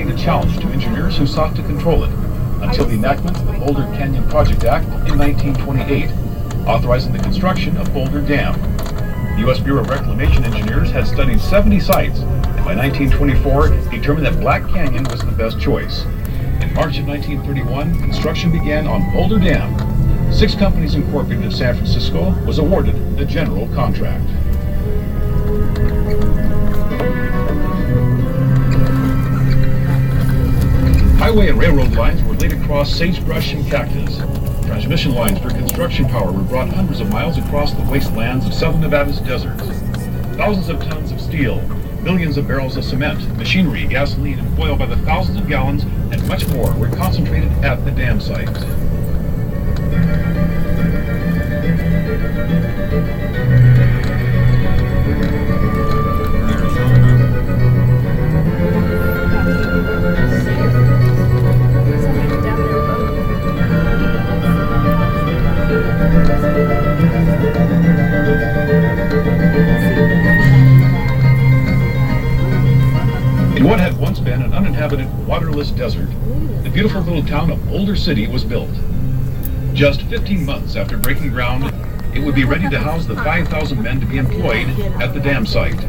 a challenge to engineers who sought to control it, until the enactment of the Boulder Canyon Project Act in 1928, authorizing the construction of Boulder Dam. The U.S. Bureau of Reclamation engineers had studied 70 sites, and by 1924 determined that Black Canyon was the best choice. In March of 1931, construction began on Boulder Dam. 6 companies incorporated in San Francisco was awarded the general contract. Highway and railroad lines were laid across sagebrush and cactus. Transmission lines for construction power were brought hundreds of miles across the wastelands of southern Nevada's deserts. Thousands of tons of steel, millions of barrels of cement, machinery, gasoline, and oil by the thousands of gallons, and much more were concentrated at the dam site. In what had once been an uninhabited, waterless desert, the beautiful little town of Boulder City was built. Just 15 months after breaking ground, it would be ready to house the 5,000 men to be employed at the dam site.